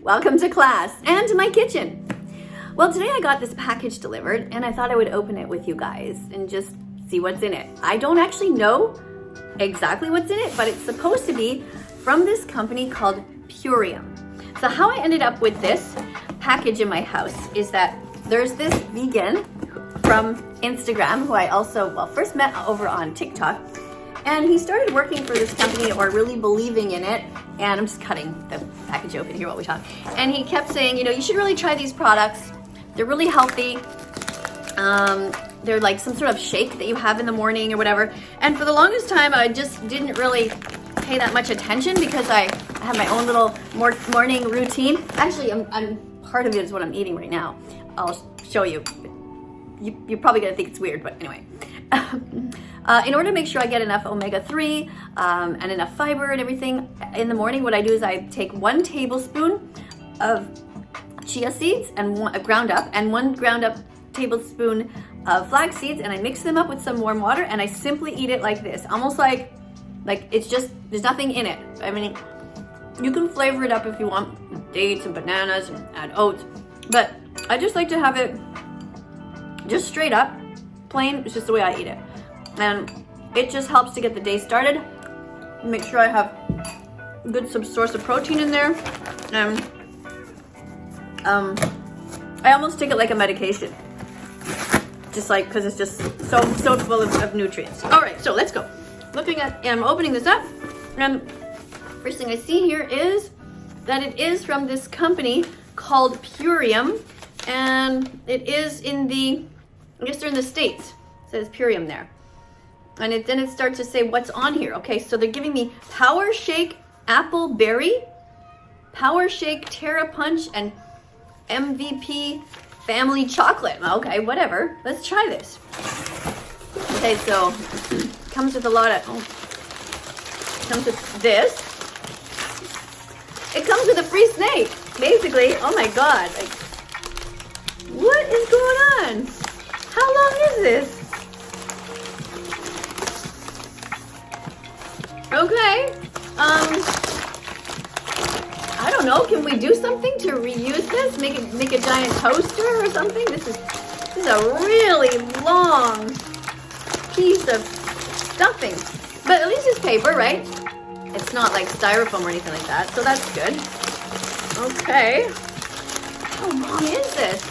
Welcome to class and to my kitchen. Well, today I got this package delivered and I thought I would open it with you guys and just see what's in it. I don't actually know exactly what's in it, but it's supposed to be from this company called Purium. So how I ended up with this package in my house is that there's this vegan from Instagram who I also, first met over on TikTok, and he started working for this company or really believing in it. And I'm just cutting the package open here while we talk. And he kept saying, you should really try these products. They're really healthy. They're like some sort of shake that you have in the morning or whatever. And for the longest time, I just didn't really pay that much attention because I have my own little morning routine. Actually, I'm part of it is what I'm eating right now. I'll show you. You're probably gonna think it's weird, but anyway. In order to make sure I get enough omega-3 and enough fiber and everything in the morning, what I do is I take 1 tablespoon of chia seeds and ground up, and 1 ground up tablespoon of flax seeds, and I mix them up with some warm water, and I simply eat it like this, almost like it's just, there's nothing in it. I mean, you can flavor it up if you want with dates and bananas and add oats, but I just like to have it just straight up, plain. It's just the way I eat it. And it just helps to get the day started. Make sure I have a good source of protein in there. And I almost take it like a medication. Just like, because it's just so full of nutrients. All right, so let's go. I'm opening this up. And first thing I see here is that it is from this company called Purium. And it is in I guess they're in the States. It says Purium there. And then it starts to say what's on here. Okay, so they're giving me Power Shake Apple Berry, Power Shake Terra Punch, and MVP Family Chocolate. Okay, whatever. Let's try this. Okay, so it comes with a lot of, comes with this. It comes with a free snake, basically. Oh my God. What is going on? How long is this? Okay, I don't know, can we do something to reuse this? Make a giant toaster or something? This is a really long piece of stuffing. But at least it's paper, right? It's not like styrofoam or anything like that, so that's good. Okay. How long is this?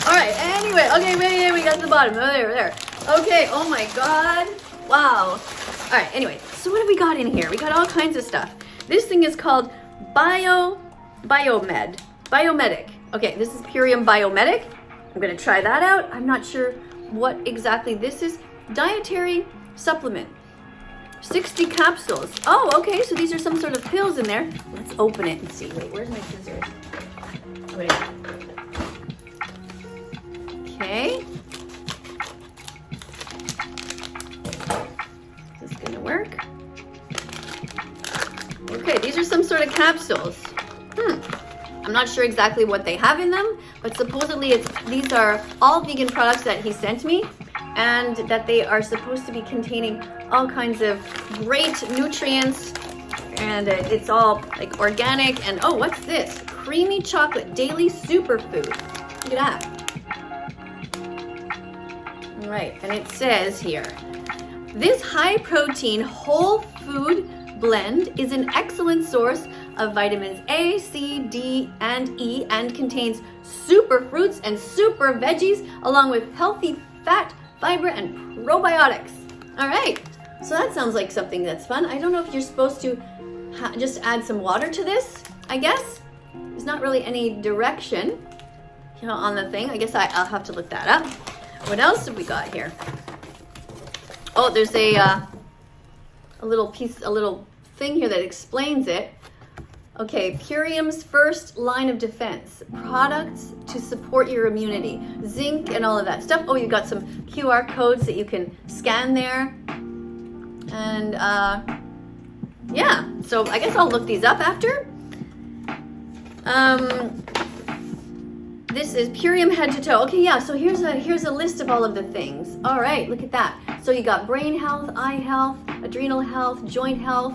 All right, anyway, okay, wait, we got to the bottom. Oh, there. Okay, oh my God. Wow. All right, anyway, so what have we got in here? We got all kinds of stuff. This thing is called Biomedic. Okay, this is Purium Biomedic. I'm gonna try that out. I'm not sure what exactly this is. Dietary supplement. 60 capsules. Oh, okay, so these are some sort of pills in there. Let's open it and see. Wait, where's my scissors? Wait. Okay. Is this gonna work? Okay, these are some sort of capsules. I'm not sure exactly what they have in them, but supposedly these are all vegan products that he sent me, and that they are supposed to be containing all kinds of great nutrients, and it's all like organic. And oh, what's this? Creamy chocolate daily superfood. Look at that. All right, and it says here, this high protein whole food blend is an excellent source of vitamins A, C, D, and E, and contains super fruits and super veggies, along with healthy fat, fiber, and probiotics. All right, so that sounds like something that's fun. I don't know if you're supposed to just add some water to this, I guess. There's not really any direction, on the thing. I guess I'll have to look that up. What else have we got here? Oh, there's a little thing here that explains it. Okay, Purium's first line of defense. Products to support your immunity. Zinc and all of that stuff. Oh, you've got some QR codes that you can scan there. And yeah, so I guess I'll look these up after. This is Purium head to toe. Okay, yeah, so here's a list of all of the things. All right, look at that. So you got brain health, eye health, adrenal health, joint health,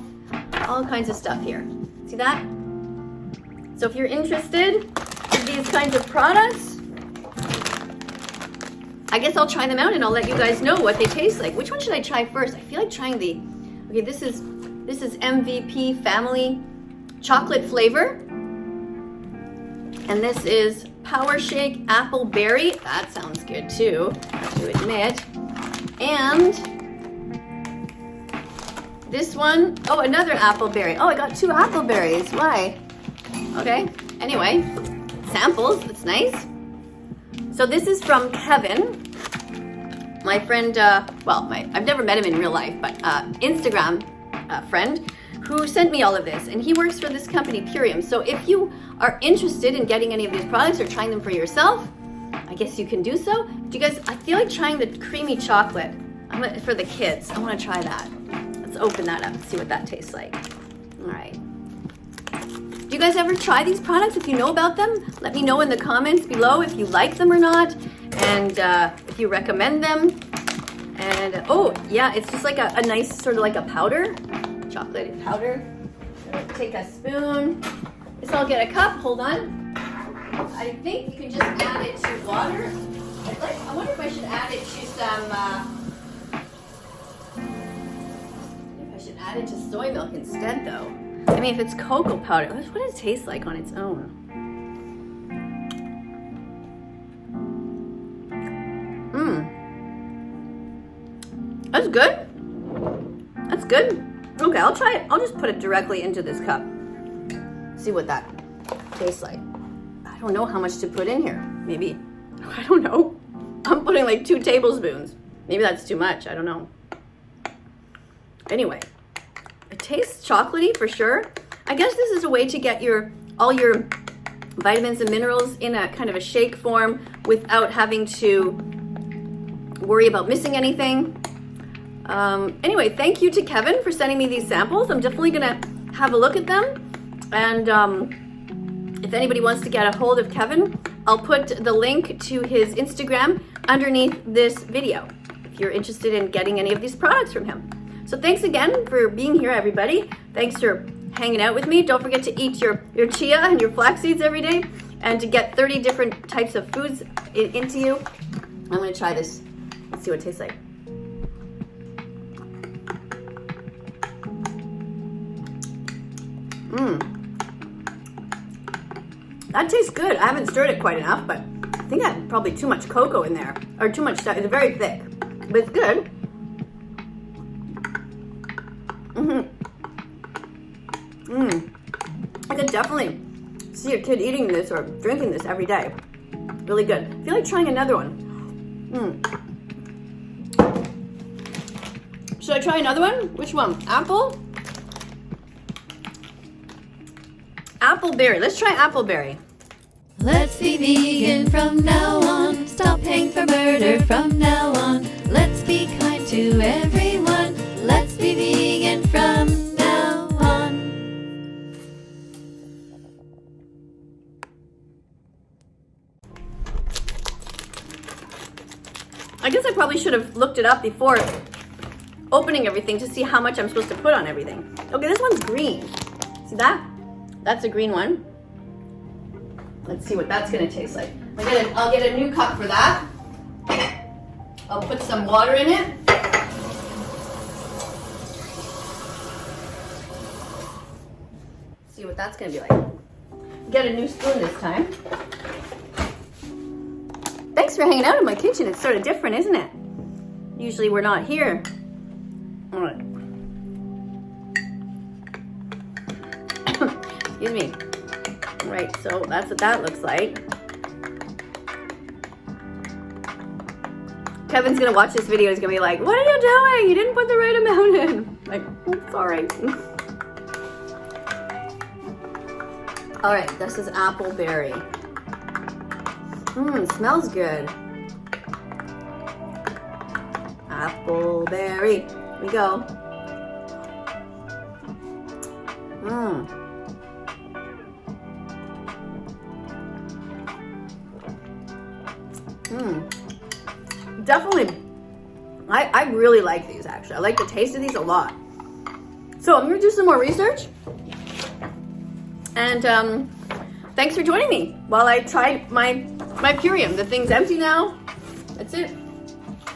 all kinds of stuff here. See that? So if you're interested in these kinds of products, I guess I'll try them out and I'll let you guys know what they taste like. Which one should I try first? I feel like trying the, okay, this is MVP family chocolate flavor. And this is Power Shake Apple Berry. That sounds good too, I have to admit. And this one, oh, another apple berry. Oh, I got 2 apple berries. Why? Okay, anyway, samples, it's nice. So this is from Kevin, my friend, I've never met him in real life, but Instagram friend, who sent me all of this, and he works for this company, Purium. So if you are interested in getting any of these products or trying them for yourself, I guess you can do so. Do you guys, I feel like trying the creamy chocolate for the kids. I want to try that. Let's open that up and see what that tastes like. All right. Do you guys ever try these products? If you know about them, let me know in the comments below if you like them or not, and if you recommend them. And oh yeah, it's just like a nice sort of like a powder, chocolate powder. Take a spoon. Guess I'll get a cup. Hold on. I think you can just add it to water. I wonder if I should add it to some. If I should add it to soy milk instead, though. I mean, if it's cocoa powder, what does it taste like on its own? That's good. That's good. Okay, I'll try it. I'll just put it directly into this cup. See what that tastes like. I don't know how much to put in here. Maybe, I don't know. I'm putting like 2 tablespoons. Maybe that's too much. I don't know. Anyway, it tastes chocolatey for sure. I guess this is a way to get all your vitamins and minerals in a kind of a shake form without having to worry about missing anything. Anyway, thank you to Kevin for sending me these samples. I'm definitely gonna have a look at them. And if anybody wants to get a hold of Kevin, I'll put the link to his Instagram underneath this video if you're interested in getting any of these products from him. So thanks again for being here, everybody. Thanks for hanging out with me. Don't forget to eat your chia and your flax seeds every day, and to get 30 different types of foods into you. I'm gonna try this. Let's see what it tastes like. That tastes good. I haven't stirred it quite enough, but I think I had probably too much cocoa in there, or too much stuff. It's very thick, but it's good. I could definitely see a kid eating this or drinking this every day. Really good. I feel like trying another one. Should I try another one? Which one? Apple? Appleberry. Let's try appleberry. Let's be vegan from now on. Stop paying for murder from now on. Let's be kind to everyone. Let's be vegan from now on. I guess I probably should have looked it up before opening everything to see how much I'm supposed to put on everything. Okay, this one's green. See that? That's a green one. Let's see what that's gonna taste like. I'll get a new cup for that. I'll put some water in it. See what that's gonna be like. Get a new spoon this time. Thanks for hanging out in my kitchen. It's sort of different, isn't it? Usually we're not here. All right. Excuse me. Right, so that's what that looks like. Kevin's gonna watch this video. He's gonna be like, "What are you doing? You didn't put the right amount in." Like, it's all right. All right, this is appleberry. Smells good. Appleberry. Here we go. definitely, I really like these actually. I like the taste of these a lot. So I'm gonna do some more research. And thanks for joining me while I tried my Purium. The thing's empty now. That's it.